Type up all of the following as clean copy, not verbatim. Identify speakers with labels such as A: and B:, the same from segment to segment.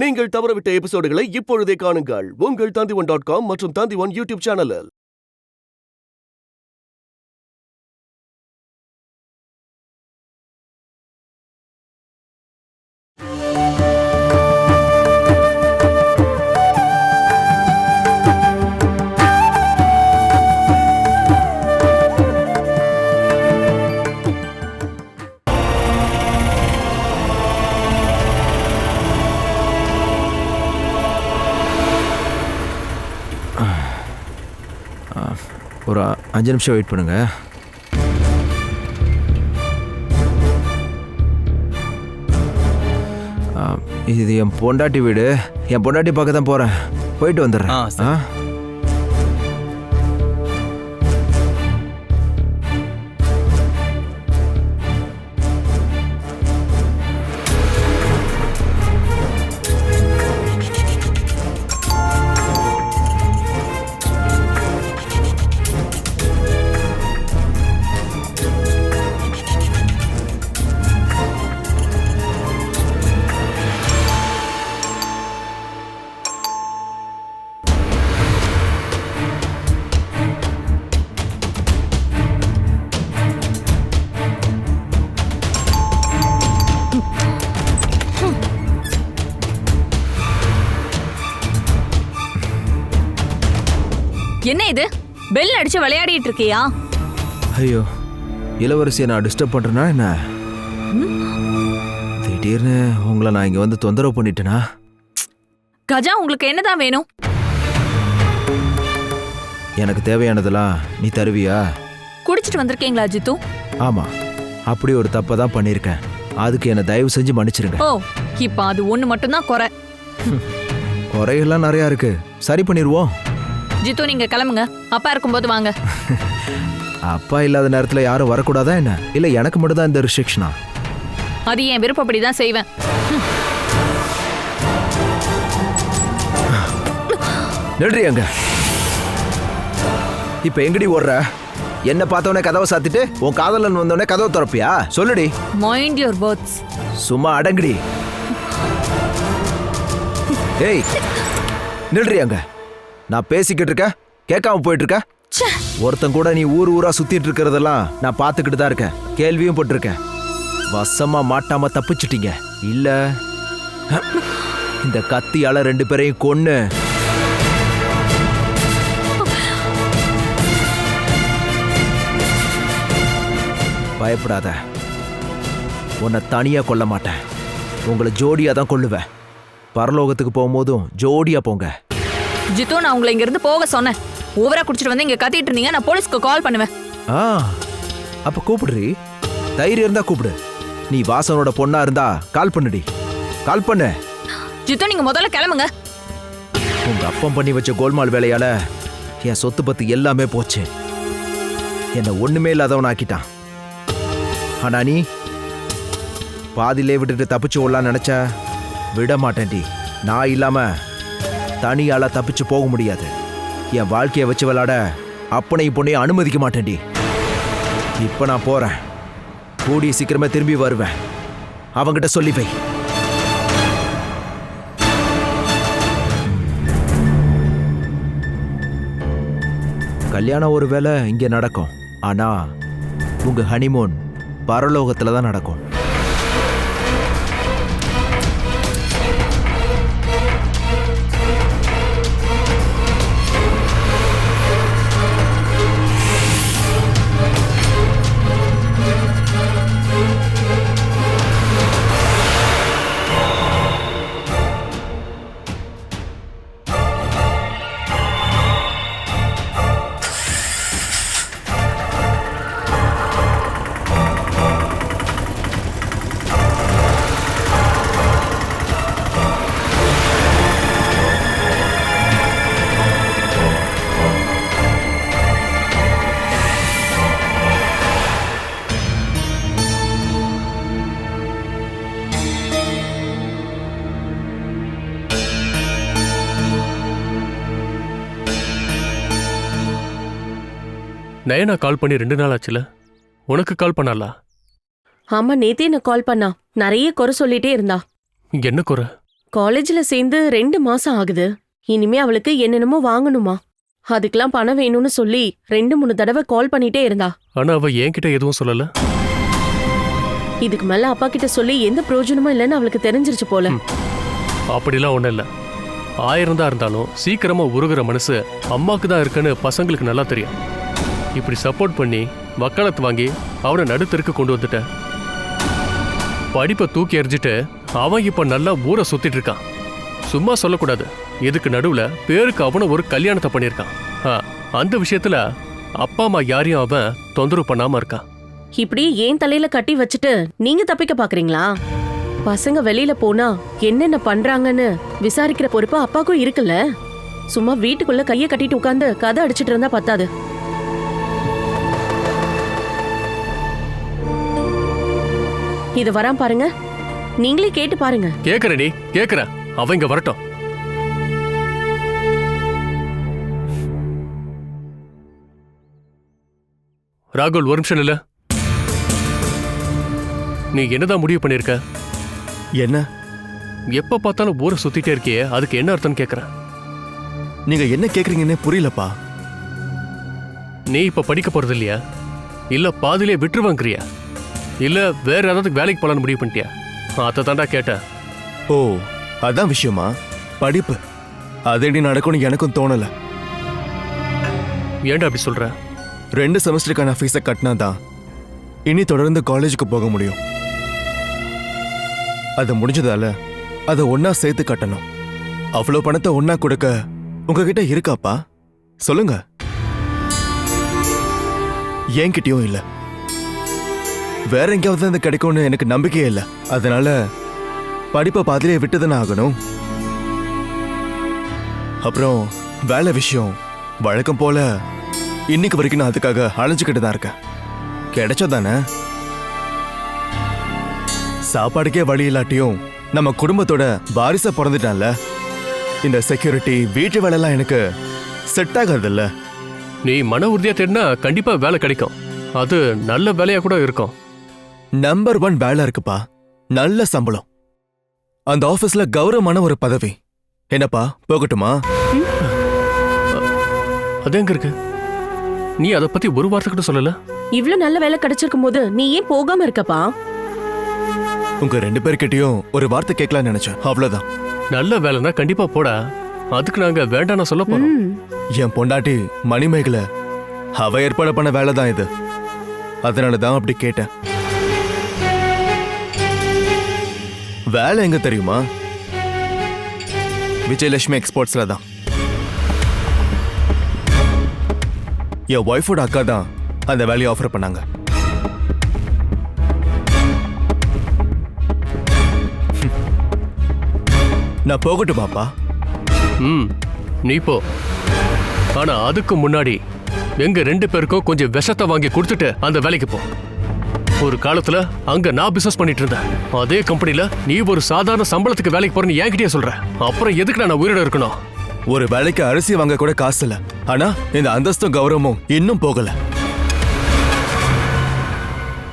A: நீங்கள் தவறவிட்ட எபிசோடுகளை இப்பொழுதே காணுங்கள் உங்கள் Tandivan.com மற்றும் Tandivan யூடியூப் சேனலில்.
B: ஒரு 5 நிமிஷம் வெயிட் பண்ணுங்க. இது என் பொண்டாட்டி வீடு. என் பொண்டாட்டி பார்க்க தான் போகிறேன். போயிட்டு வந்துடுறேன்.
C: என்ன இது? பெல் அடிச்சு விளையாடிட்டு இருக்கியா?
B: ஐயோ, இளவரசியை நான் டிஸ்டர்ப் பண்றேனா என்ன? திடீர்னு உங்களை நான் இங்க வந்து தொந்தரவு பண்ணிட்டேனா?
C: கஜா, உங்களுக்கு என்னதான் வேணும்?
B: எனக்கு தேவையானதெல்லாம் நீ தருவியா?
C: குடிச்சிட்டு வந்திருக்கீங்களா ஜித்து?
B: ஆமா, அப்படி ஒரு தப்பை தான் பண்ணியிருக்கேன். அதுக்கு என்ன தயவு செஞ்சு மன்னிச்சிருங்க.
C: ஓ, இப்ப அது ஒண்ணு மட்டும்தான் குறை.
B: குறையெல்லாம் நிறையா இருக்கு, சரி பண்ணிடுவோம்.
C: ஜித்து, நீங்க கிளம்புங்க. அப்பா இருக்கும்போது வாங்க.
B: அப்பா இல்லாத நேரத்துல யாரும் வரக்கூடாதா என்ன? இல்ல எனக்கு மட்டும் தான் இந்த ரெஸ்ட்ரிக்ஷனா?
C: அது என் விருப்பப்படிதான் செய்வேன்.
B: நன்றிங்க. இப்ப எங்கடி ஓடுற? என்ன பார்த்தவனே கதவை சாத்திட்டு உன் காதலன் வந்தவனே கதவை திறப்பியா? சொல்லுடி.
C: Mind your words.
B: சும்மா அடங்குடி. ஏய், நில்றியாங்க. நான் பேசிக்கிட்டு இருக்க, கேட்காம போயிட்டு இருக்க. ஒருத்தன் கூட நீ ஊர் ஊரா சுத்திட்டு இருக்கிறதெல்லாம் நான் பார்த்துக்கிட்டு தான் இருக்கேன், கேள்வியும் போட்டிருக்கேன். வசமா மாட்டாம தப்பிச்சிட்டீங்க இல்ல? இந்த கத்தியால 2 பேரையும் கொன்னு பயப்படாத, உன்னை தனியா கொல்ல மாட்டேன். உங்களை ஜோடியா தான் கொல்லுவேன். பரலோகத்துக்கு போகும்போதும் ஜோடியா போங்க.
C: ஜித்து, நான் உங்களை இங்க இருந்து போக சொன்னேன். ஓவரா குடிச்சிட்டு வந்து இங்க கத்திட்டு இருந்தீங்க. நான் போலீஸ்க்கு கால் பண்ணுவேன்.
B: அப்ப கூப்பிடுறீ? தைரியம் இருந்தா கூப்பிடு. நீ வாசனோட பொண்ணா இருந்தா கால் பண்ணுடி, கால் பண்ணு.
C: ஜித்து, நீங்க முதல்ல கிளம்புங்க.
B: உங்க அப்பம் பண்ணி வச்ச கோல்மால் வேலையால என் சொத்து பத்தி எல்லாமே போச்சு. என்ன ஒண்ணுமே இல்லாதவன் ஆக்கிட்டான். ஆனா நீ பாதிலே விட்டுட்டு தப்பிச்சு ஓடலாம் நினைச்ச, விட மாட்டேன்டி. நான் இல்லாம தனியால தப்பிச்சு போக முடியாது. என் வாழ்க்கையை வச்சு விளையாட அப்பனையும் பொண்ணையும் அனுமதிக்க மாட்டேன்டி. இப்ப நான் போறேன், கூடிய சீக்கிரமே திரும்பி வருவேன். அவங்கிட்ட சொல்லி வை. கல்யாணம் ஒரு வேளை இங்க நடக்கும், ஆனா உங்க ஹனிமூன் பரலோகத்துல தான் நடக்கும்.
D: நயனா கால் பண்ணி 2 நாள் ஆச்சுல, உனக்கு கால் பண்ணாளா?
E: ஆமா, நேத்தே நான் கால் பண்ணா. நிறைய குறை சொல்லிட்டே இருந்தா.
D: என்ன குறை?
E: காலேஜ்ல சேர்ந்து 2 மாசம் ஆகுது. இனிமே அவளுக்கு என்னென்னமோ வாங்கணுமா. அதுக்கெல்லாம் பணம் வேணும்னு சொல்லி 2-3 தடவை கால் பண்ணிட்டே இருந்தா.
D: ஆனா அவ என்கிட்ட எதுவும் சொல்லல.
E: இதுக்கு மேல அப்பா கிட்ட சொல்லி எந்த பிரயோஜனமும் இல்லைன்னு அவளுக்கு தெரிஞ்சிருச்சு போல.
D: அப்படிலாம் ஒண்ணும் இல்ல. 1000 தான் இருந்தாலும் சீக்கிரமா உருகுற மனசு அம்மாக்கு தான் இருக்குன்னு பசங்களுக்கு நல்லா தெரியும். இப்படி சப்போர்ட் பண்ணி வக்காலத்து வாங்கி அவனை நடுத்தருக்கு கொண்டு வந்துட்டேன். படிப்பை தூக்கி எறிஞ்சிட்டு அவன் இப்ப நல்லா ஊரை சுத்திட்டு இருக்கான். சும்மா சொல்லக்கூடாது, இதுக்கு நடுவுல பேருக்கு அவனை ஒரு கல்யாணத்தை பண்ணியிருக்கான். அந்த விஷயத்துல அப்பா அம்மா யாரையும் அவன் தொந்தரவு பண்ணாம இருக்கான்.
E: இப்படி ஏன் தலையில கட்டி வச்சுட்டு நீங்க தப்பிக்க பாக்குறீங்களா? பசங்க வெளியில போனா என்னென்ன பண்றாங்கன்னு விசாரிக்கிற பொறுப்பு அப்பாக்கும் இருக்குல்ல. சும்மா வீட்டுக்குள்ள கைய கட்டிட்டு உட்கார்ந்து கதை அடிச்சிட்டு இருந்தா பத்தாது. இது வரான் பாருங்க, நீங்களே கேட்டு பாருங்க.
D: கேக்குறேன், கேக்குறேன். அவன் இங்க வரட்டும். ராகுல், ஒரு நிமிஷம் இல்ல. நீ என்னதான் முடிவு பண்ணிருக்க?
F: என்ன?
D: எப்ப பார்த்தாலும் ஊரை சுத்திட்டே இருக்கியே, அதுக்கு என்ன அர்த்தம் கேக்குறேன்.
F: நீங்க என்ன கேக்குறீங்கன்னு புரியலப்பா.
D: நீ இப்ப படிக்க போறது இல்லையா? இல்ல பாதிலே விட்டுருவாங்கிறியா? இல்ல வேற ஏதாவது வேலைக்கு போலான்னு முடிவு பண்ணிட்டியா? அதை தாண்டா கேட்டேன்.
F: ஓ, அதான் விஷயமா? படிப்பு அது எப்படி நடக்கும்னு எனக்கும் தோணல.
D: ஏன்டா அப்படி சொல்ற?
F: 2 செமஸ்டருக்கான ஃபீஸை கட்டினாதான் இனி தொடர்ந்து காலேஜுக்கு போக முடியும். அது முடிஞ்சதால அதை ஒன்னா சேர்த்து கட்டணும். அவ்வளோ பணத்தை ஒன்னா கொடுக்க உங்ககிட்ட இருக்காப்பா? சொல்லுங்க. என்கிட்டயும் இல்ல. வேற எங்கேயாவது அது கிடைக்கும்னு எனக்கு நம்பிக்கையே இல்லை. அதனால படிப்பை பாதிலே விட்டுதானே ஆகணும். அப்புறம் வேலை விஷயம் வழக்கம் போல இன்னைக்கு வரைக்கும் நான் அதுக்காக அலைஞ்சுக்கிட்டு தான் இருக்கேன். கிடைச்சதானே? சாப்பாடுக்கே வழி இல்லாட்டியும் நம்ம குடும்பத்தோட வாரிசா பிறந்துட்டான்ல. இந்த செக்யூரிட்டி வீட்டு வேலைலாம் எனக்கு செட் ஆகாதுல்ல.
D: நீ மன உறுதியா தேடினா கண்டிப்பா வேலை கிடைக்கும். அது நல்ல வேலையா கூட இருக்கும்.
F: நம்பர் 1 வேலை இருக்குப்பா. நல்ல சம்பளம். அந்த ஆபீஸ்ல கௌரவமான ஒரு பதவி. என்னப்பா, போகட்டுமா?
D: அது எங்க இருக்கு? நீ அதை பத்தி ஒரு வார்த்தை கூட சொல்லல.
E: இவ்ளோ நல்ல வேலை கிடைச்சிருக்கும் போது நீ ஏன் போகாம இருக்கப்பா?
F: உங்க 2 பேர்கிட்டயும் ஒரு வார்த்தை கேட்கலாம்னு நினைச்சேன், அவ்வளவுதான்.
D: நல்ல வேலைன்னா கண்டிப்பா போடா. அதுக்கு நாங்க வேண்டாம் சொல்ல போறோம்.
F: என் பொண்டாட்டி மணிமேகல அவ ஏற்பாடு பண்ண வேலை தான் இது. அதனாலதான் அப்படி கேட்டேன். வேலை எங்க தெரியுமா? விஜயலட்சுமி எக்ஸ்போர்ட்ஸ்ல தான். என் ஒய்ஃபோட அக்கா தான் அந்த வேலையை ஆஃபர் பண்ணாங்க. நான் போகட்டும் பாப்பா?
D: நீ போ. ஆனா அதுக்கு முன்னாடி எங்க 2 பேருக்கும் கொஞ்சம் விஷத்தை வாங்கி கொடுத்துட்டு அந்த வேலைக்கு போ. ஒரு காலத்துல அங்க நான் பிசினஸ் பண்ணிட்டு இருந்தேன். அதே கம்பெனில நீ ஒரு சாதாரண சம்பளத்துக்கு வேலைக்கு போறேன்னு என்கிட்டயே சொல்ற. அப்புறம் எதுக்கு நான் உயிரோட இருக்கணும்?
F: ஒரு வேலைக்கு அரிசி வாங்க கூட காசு இல்ல. ஆனா இந்த அந்தஸ்தும் கௌரவமும் இன்னும் போகல.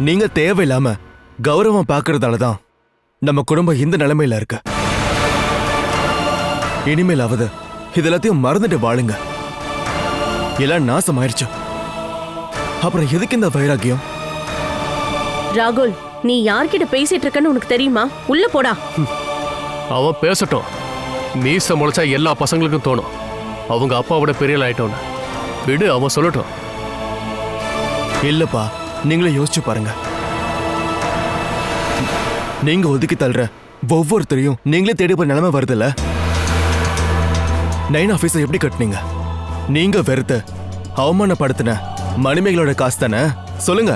F: நீங்க தேவையில்லாம கௌரவம் பாக்குறதாலதான் நம்ம குடும்பம் இந்த நிலைமையில இருக்கு. இனிமேலாவது இதெல்லாத்தையும் மறந்துட்டு வாழுங்க. எல்லாம் நாசம் ஆயிடுச்சு. அப்புறம் எதுக்கு இந்த வைராக்கியம்?
E: ராகுல், நீ யார்கிட்ட பேசிட்டு இருக்கன்னு உனக்கு தெரியுமா? உள்ள போடா.
D: அவன் பேசட்டும். மீச முளைச்சா எல்லா பசங்களுக்கும் தோணும் அவங்க அப்பாவோட பெரிய ஆயிட்டோன்னு. விடு, அவன் சொல்லட்டும்.
F: இல்லப்பா, நீங்களே யோசிச்சு பாருங்க. நீங்க ஒதுக்கி தள்ளுற ஒவ்வொருத்தரையும் நீங்களே தேடி போய் நிலைமை வருதுல்ல. 9 ஆபீஸை எப்படி கட்டுனீங்க? நீங்க வெறுத்த அவமானப்படுத்தின மணிமேகலோட காசு தானே? சொல்லுங்க.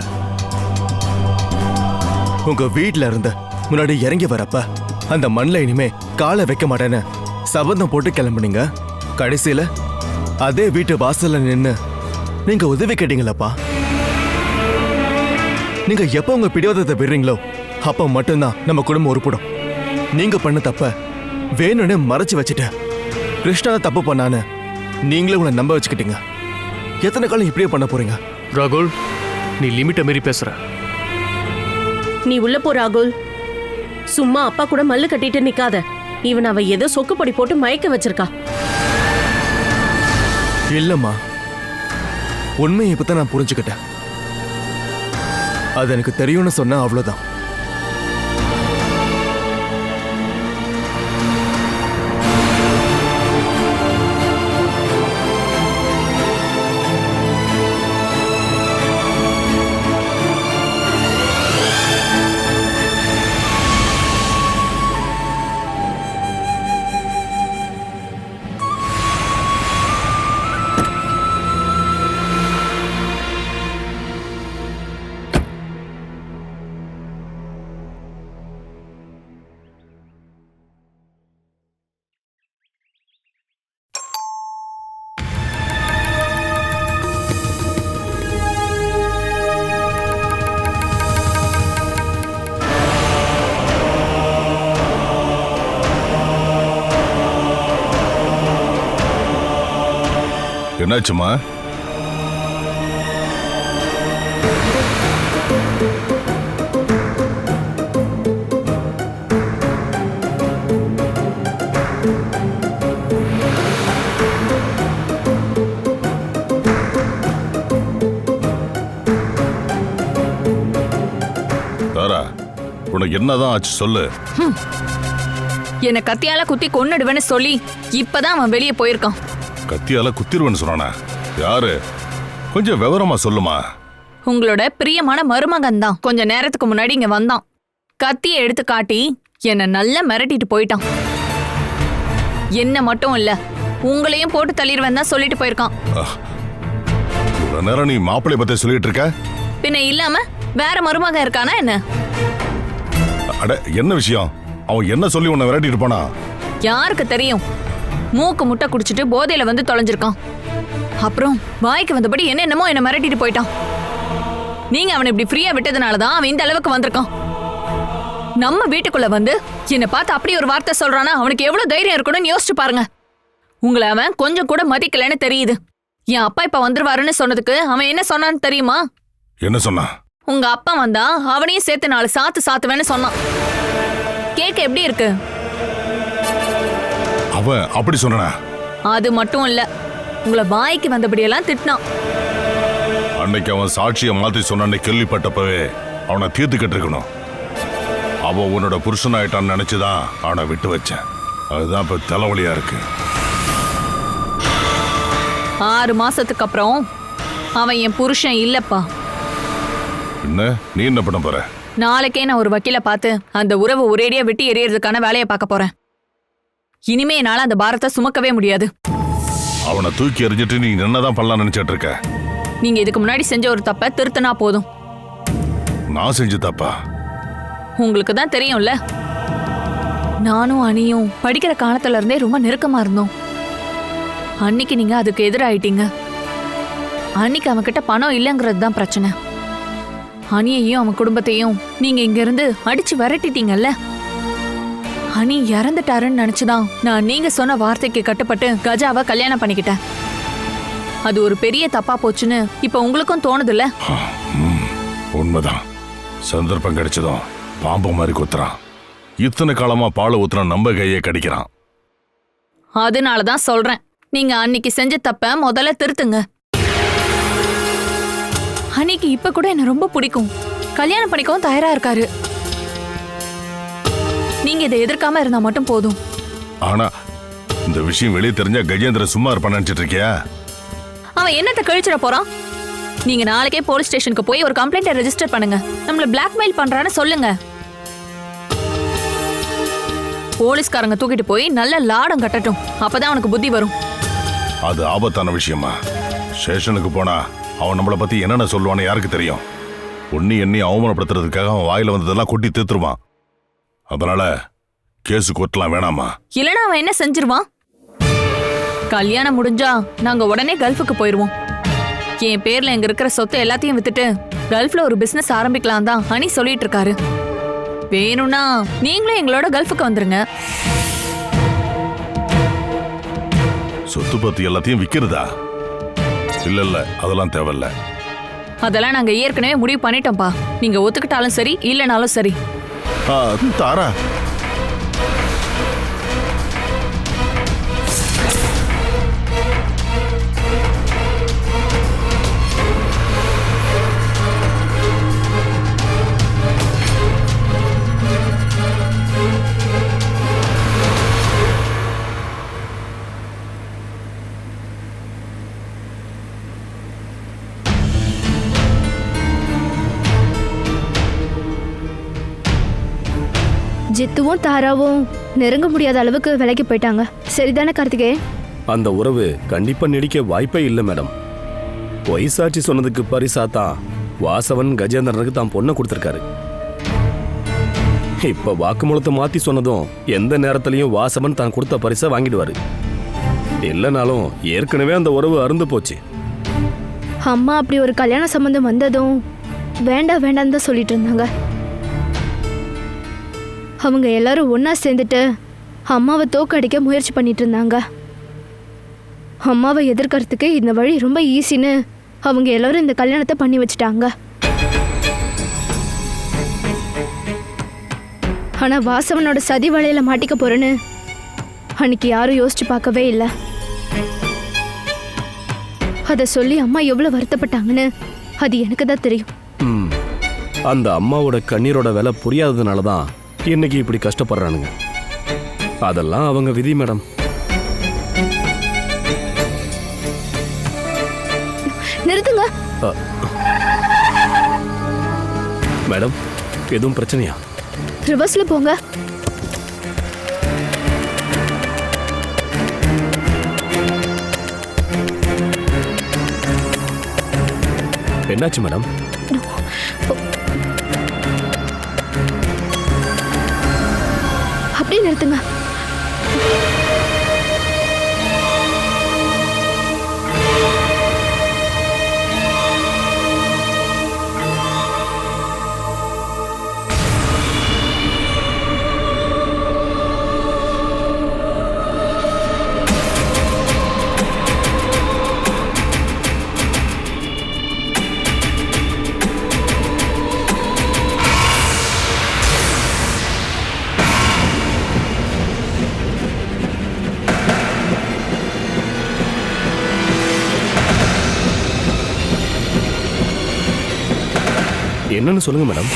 F: உங்க வீட்ல இருந்து முன்னாடி இறங்கி வரப்ப அந்த மண்ணில் இனிமே காலை வைக்க மாட்டேன்னு சபதம் போட்டு கிளம்புனீங்க. கடைசியில அதே வீட்டு வாசல்ல நின்னு நீங்க உதவி கேட்டீங்களப்பா. நீங்க எப்ப உங்க பிடிவாதத்தை விடுறீங்களோ அப்ப மட்டும்தான் நம்ம குடும்பம் உருப்படும். நீங்க பண்ண தப்ப வேணும்னு மறைச்சு வச்சுட்ட. கிருஷ்ணா தப்பு பண்ணான்னு நீங்களே உங்களை நம்ப வச்சுக்கிட்டீங்க. எத்தனை காலம் இப்படியே பண்ண போறீங்க?
D: ராகுல், நீ லிமிட்டை மீறி பேசுற.
E: நீ உள்ள போ ராகுல். சும்மா அப்பா கூட மல்லு கட்டிட்டு நிக்காத. இவன் அவ ஏதோ சொக்குப்பொடி போட்டு மயக்க வச்சிருக்கா.
F: இல்லம்மா, உண்மையை இப்பதான் நான் புரிஞ்சுக்கிட்டேன். அது எனக்கு தெரியும்னு சொன்னா அவ்வளவுதான்.
G: என்னாச்சுமா? தாரா, உனக்கு என்னதான் ஆச்சு சொல்லு.
C: என்ன கத்தியால குத்தி கொன்னுடுவேன்னு சொல்லி இப்பதான் அவன் வெளியே போயிருக்கான்.
G: கத்தியால குத்திருவேன்னு சொன்னானா? யாரு? கொஞ்சம் விவரமா சொல்லுமா.
C: உங்களோட பிரியமான மருமகன் தான் கொஞ்ச நேரத்துக்கு முன்னாடி இங்க வந்தான். கத்தியை எடுத்து காட்டி என்ன நல்லா மிரட்டிட்டு போயிட்டான். என்ன மட்டும் இல்ல, உங்களையும் போட்டு தள்ளிடுவேன் தான் சொல்லிட்டு போயிருக்கான்.
G: இவ்வளவு நேரம் நீ மாப்பிள்ளை பத்தி சொல்லிட்டு இருக்க?
C: பின்ன இல்லாம வேற மருமகன் இருக்கானா என்ன?
G: அட, என்ன விஷயம்? அவன் என்ன சொல்லி உன்னை விரட்டிட்டு போனா?
C: யாருக்கு தெரியும்? மூக்கு முட்டை குடிச்சிட்டு போதையில வந்து தொலைஞ்சிருக்கான். அப்புறம் வாய்க்கு வந்தபடி என்னென்னமோ என்ன மிரட்டிட்டு போயிட்டான். நீங்க அவனை இப்படி ஃப்ரீயா விட்டதுனாலதான் அவன் இந்த அளவுக்கு வந்திருக்கான். நம்ம வீட்டுக்குள்ள வந்து என்னை பார்த்து அப்படி ஒரு வார்த்தை சொல்றானா அவனுக்கு எவ்வளவு தைரியம் இருக்கணும்னு யோசிச்சு பாருங்க. உங்களை அவன் கொஞ்சம் கூட மதிக்கலன்னு தெரியுது. என் அப்பா இப்ப வந்துருவாருன்னு சொன்னதுக்கு அவன் என்ன சொன்னான்னு தெரியுமா?
G: என்ன சொன்னா?
C: உங்க அப்பா வந்தா அவனையும் சேர்த்து 4 சாத்து சாத்துவேன்னு சொன்னான். கேட்க எப்படி இருக்கு?
G: அவன் அப்படி சொன்னா?
C: அது மட்டும் இல்ல, உங்களை வாய்க்கு வந்தபடியெல்லாம் திட்டினான்.
G: அன்னைக்கு அவன் சாட்சியை மாத்தி சொன்ன கேள்விப்பட்டப்பவே அவனை தீர்த்துக்கிட்டு இருக்கணும். அவன் உன்னோட புருஷன் ஆயிட்டான்னு நினைச்சுதான் அவனை விட்டு வச்சேன். அதுதான் இப்ப தலைவலியா இருக்கு.
C: 6 மாசத்துக்கு அப்புறம் அவன் என் புருஷன் இல்லப்பா.
G: என்ன நீ என்ன பண்ண போற?
C: நாளைக்கே நான் ஒரு வக்கீல பார்த்து அந்த உறவை ஒரேடியா வெட்டி எறியறதுக்கான வேலையை பார்க்க போறேன். இனிமே என்னால அந்த பாரத்தை சுமக்கவே முடியாது.
G: அவனை தூக்கி எறிஞ்சிட்டு நீ என்னதான் பண்ணலாம் நினைச்சிட்டு இருக்க?
C: நீங்க இதுக்கு முன்னாடி செஞ்ச ஒரு தப்பை திருத்தினா போதும்.
G: நான் செஞ்சு தப்பா?
C: உங்களுக்கு தான் தெரியும்ல, நானும் அனியும் படிக்கிற காலத்துல இருந்தே ரொம்ப நெருக்கமா இருந்தோம். அன்னைக்கு நீங்க அதுக்கு எதிராயிட்டீங்க. அன்னைக்கு அவன்கிட்ட பணம் இல்லைங்கிறது தான் பிரச்சனை. அனியையும் அவன் குடும்பத்தையும் நீங்க இங்க இருந்து அடிச்சு விரட்டிட்டீங்கல்ல. அனி இறந்துட்டாருன்னு நினைச்சுதான் நான் நீங்க சொன்ன வார்த்தைக்கு கட்டுப்பட்டு கஜாவை கல்யாணம் பண்ணிக்கிட்டேன். அது ஒரு பெரிய தப்பா போச்சுன்னு இப்ப உங்களுக்கும் தோணுதுல்ல?
G: உண்மைதான். சந்தர்ப்பம் கிடைச்சதும் பாம்பு மாதிரி குத்துறான். இத்தனை காலமா பாலை ஊத்துறான், நம்ம கையை கடிக்கிறான்.
C: அதனாலதான் சொல்றேன், நீங்க அன்னைக்கு செஞ்ச தப்ப முதல்ல திருத்துங்க. அன்னைக்கு இப்ப கூட என்ன ரொம்ப பிடிக்கும், கல்யாணம் பண்ணிக்கவும் தயாரா இருக்காரு. நீங்க இதை எதிர்க்காம இருந்தா மட்டும் போதும்.
G: ஆனா இந்த விஷயம் வெளியே தெரிஞ்சா கஜேந்திர சும்மா இருப்பான்னு நினைச்சிட்டு இருக்கியா?
C: அவன் என்னத்தை கழிச்சிட போறான்? நீங்க நாளைக்கே போலீஸ் ஸ்டேஷனுக்கு போய் ஒரு கம்ப்ளைண்ட் ரெஜிஸ்டர் பண்ணுங்க. நம்மள பிளாக்மெயில் பண்றான்னு சொல்லுங்க. போலீஸ்காரங்க தூக்கிட்டு போய் நல்ல லாடம் கட்டட்டும். அப்பதான் அவனுக்கு புத்தி வரும்.
G: அது ஆபத்தான விஷயமா? ஸ்டேஷனுக்கு போனா அவன் நம்மளை பத்தி என்னென்ன சொல்லுவான்னு யாருக்கு தெரியும்? ஒன்னி எண்ணி அவமானப்படுத்துறதுக்காக அவன் வாயில வந்ததெல்லாம் கொட்டி தீர்த்துருவான். அதனால கேஸு கொட்டலாம் வேணாமா?
C: இல்லனா அவன் என்ன செஞ்சிருவான்? கல்யாணம் முடிஞ்சா நாங்க உடனே கல்ஃபுக்கு போயிருவோம். என் பேர்ல எங்க இருக்கிற சொத்தை எல்லாத்தையும் வித்துட்டு கல்ஃப்ல ஒரு பிசினஸ் ஆரம்பிக்கலாம் தான் அனி சொல்லிட்டு இருக்காரு. வேணும்னா நீங்களும் எங்களோட கல்ஃபுக்கு வந்துருங்க.
G: சொத்து பத்தி எல்லாத்தையும் விக்கிறதா? இல்ல அதெல்லாம் தேவையில்ல.
C: அதெல்லாம் நாங்க ஏற்கனவே முடிவு பண்ணிட்டோம்ப்பா. நீங்க ஒத்துக்கிட்டாலும் சரி இல்லனாலும் சரி.
G: தாரா,
H: ஜித்துவும் தாராவும் நெருங்க முடியாத அளவுக்கு விலைக்கு போயிட்டாங்க. சரிதானே கார்த்திகேயன்?
I: அந்த உறவு கண்டிப்பா நீடிக்க வாய்ப்பே இல்லை மேடம். பொய் சாட்சி சொன்னதுக்கு பரிசாத்தான் வாசவன் கஜேந்திரனுக்கு தான் பொண்ணை கொடுத்துருக்காரு. இப்ப வாக்குமூலத்தை மாத்தி சொன்னதும் எந்த நேரத்திலையும் வாசவன் தான் கொடுத்த பரிசை வாங்கிடுவாரு. இல்லைனாலும் ஏற்கனவே அந்த உறவு அருந்து போச்சு.
H: அம்மா அப்படி ஒரு கல்யாண சம்பந்தம் வந்ததும் வேண்டாம் வேண்டாம் தான் சொல்லிட்டு இருந்தாங்க. அவங்க எல்லாரும் ஒன்னா சேர்ந்துட்டு அம்மாவை தோக்கடிக்க முயற்சி பண்ணிட்டு இருந்தாங்க. அம்மாவை எதிர்க்கிறதுக்கு இந்த வழி ரொம்ப ஈஸின்னு அவங்க எல்லாரும் இந்த கல்யாணத்தை பண்ணி வச்சுட்டாங்க. ஆனா வாசவனோட சதி வலையில மாட்டிக்க போறேன்னு அன்னைக்கு யாரும் யோசிச்சு பார்க்கவே இல்லை. அதை சொல்லி அம்மா எவ்வளவு வருத்தப்பட்டாங்கன்னு அது எனக்கு தான் தெரியும்.
I: அந்த அம்மாவோட கண்ணீரோட விலை புரியாததுனால தான் இன்னைக்கு இப்படி கஷ்டப்படுறானுங்க. அதெல்லாம் அவங்க விதி மேடம்.
H: நிறுத்துங்க
I: மேடம், எதுவும் பிரச்சனையா?
H: ரிவர்ஸ்ல போங்க.
I: என்னாச்சு மேடம்?
H: அப்படியே நிறுத்துங்க.
I: என்னன்னு சொல்லுங்க மேடம்.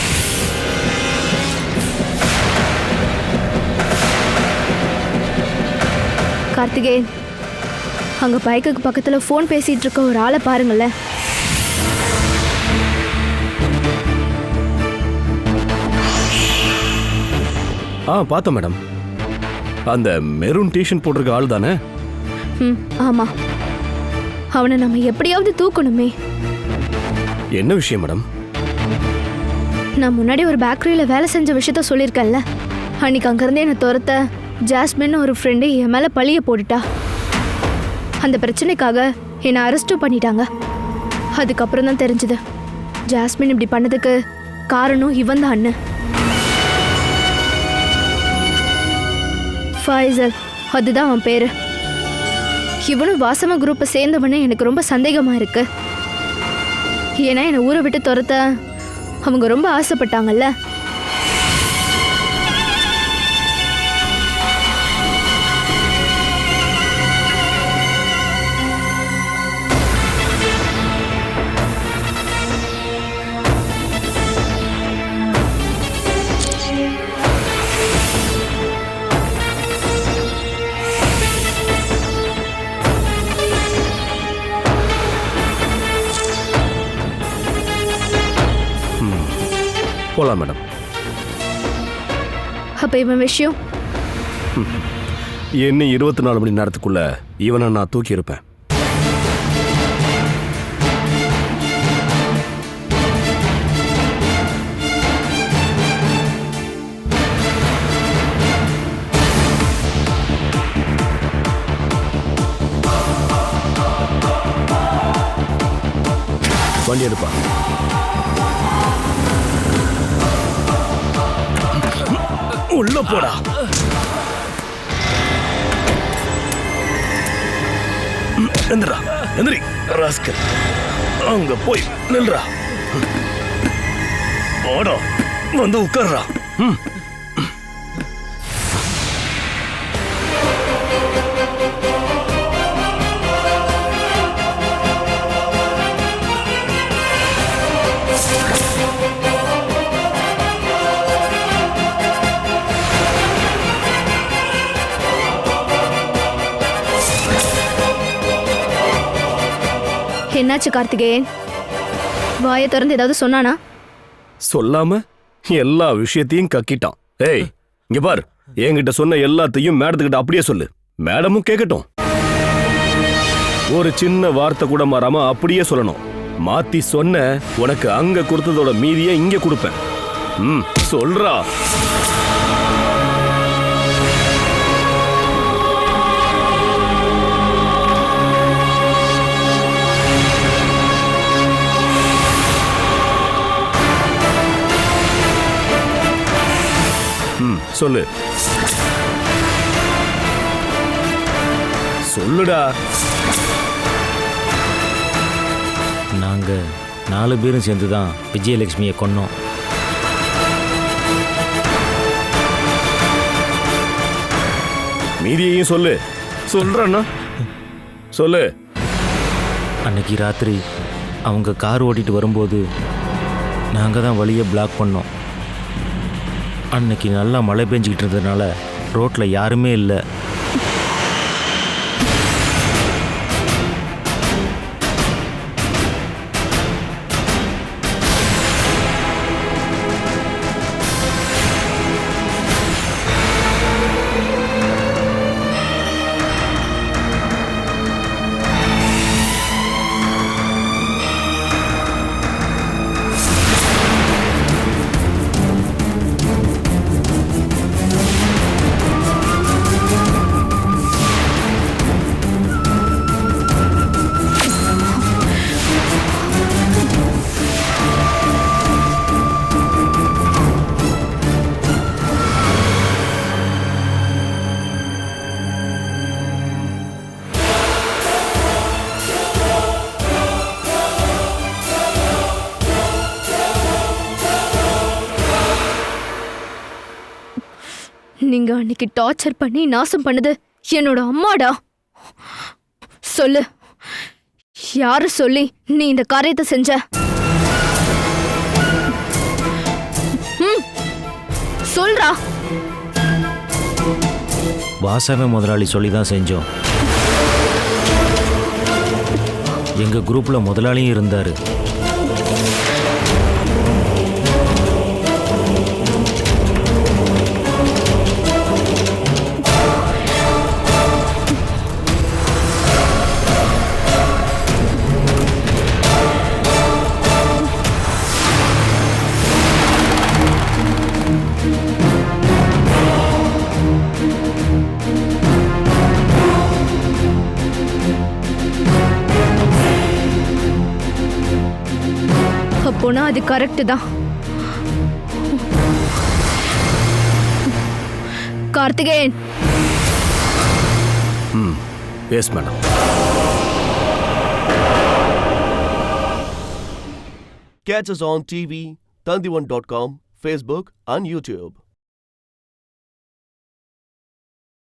H: கார்த்திகேயன், அங்க பைக்குக்கு பக்கத்துல போன் பேசிட்டு இருக்க ஒரு ஆளை பாருங்களேன்.
I: பார்த்தேன் மேடம். அந்த மெரூன் டிஷர்ட் போட்டிருக்க ஆள் தானே?
H: ஆமா. அவனை நம்ம எப்படியாவது தூக்கணுமே.
I: என்ன விஷயம் மேடம்?
H: நான் முன்னாடி ஒரு பேக்கரியில வேலை செஞ்ச விஷயத்த சொல்லியிருக்கேன்ல. அன்னைக்கு அங்கிருந்து என்னை துரத்த ஜாஸ்மின் ஒரு ஃப்ரெண்டு என் மேல பழிய போட்டுட்டா. அந்த பிரச்சனைக்காக என்னை அரெஸ்டும் பண்ணிட்டாங்க. அதுக்கப்புறம் தான் தெரிஞ்சது ஜாஸ்மின் இப்படி பண்ணதுக்கு காரணம் இவன் தான். அண்ணன் ஃபைசல், அதுதான் அவன் பேரு. இவனும் வாசம குரூப்பை சேர்ந்தவனே எனக்கு ரொம்ப சந்தேகமா இருக்கு. ஏன்னா என்னை ஊரை விட்டு துரத்த அவங்க ரொம்ப ஆசைப்பட்டாங்கல்ல.
I: போலாம் மேடம்.
H: அப்ப இவன் விஷயம்
I: இன்னும் 24 மணி நேரத்துக்குள்ள இவனை நான் தூக்கி இருப்பேன். வண்டி எடுப்பா. உள்ள போடா. எந்திரா, எந்திரி ராஸ்கல். அங்க போய் நில்றா. போடா, வந்து உட்கார்றா.
H: என்னாச்சு கார்த்திகேயன்? வாயை திறந்து ஏதாவது சொன்னானா?
I: சொல்லாம எல்லா விஷயத்தையும் கக்கிட்டான். ஏய், இங்க பார், என்கிட்ட சொன்ன எல்லாத்தையும் மேடத்துக்கிட்ட அப்படியே சொல்லு. மேடமும் கேட்கட்டும். ஒரு சின்ன வார்த்தை கூட மாறாம அப்படியே சொல்லணும். மாத்தி சொன்ன உனக்கு அங்க கொடுத்ததோட மீதியை இங்க கொடுப்பேன். சொல்றா. சொல்லு. சொல்லுடா.
J: நாங்க 4 பேரும் சேர்ந்து தான் விஜயலட்சுமியை கொன்னோம்.
I: மீதியையும் சொல்லு. சொல்றா. சொல்லு.
J: அன்னைக்கு ராத்திரி அவங்க கார் ஓட்டிட்டு வரும்போது நாங்கள் தான் வழியை பிளாக் பண்ணோம். அன்னைக்கு நல்லா மழை பெஞ்சிக்கிட்டு இருந்ததுனால ரோட்டில் யாருமே இல்லை.
H: நீங்க அன்னைக்கு டார்ச்சர் பண்ணி நாசம் பண்ணது என்னோட அம்மாடா. சொல்லு, யாரு சொல்லி நீ இந்த காரியத்தை செஞ்ச? சொல்றா.
J: வாசவ முதலாளி சொல்லி தான் செஞ்சோம். எங்க குரூப்ல முதலாளியும் இருந்தாரு.
H: அப்போனா அது கரெக்ட் தான். Karthikeyan.
I: Yes madam.
A: Catch us on TV, Tandivan.com, Facebook and YouTube.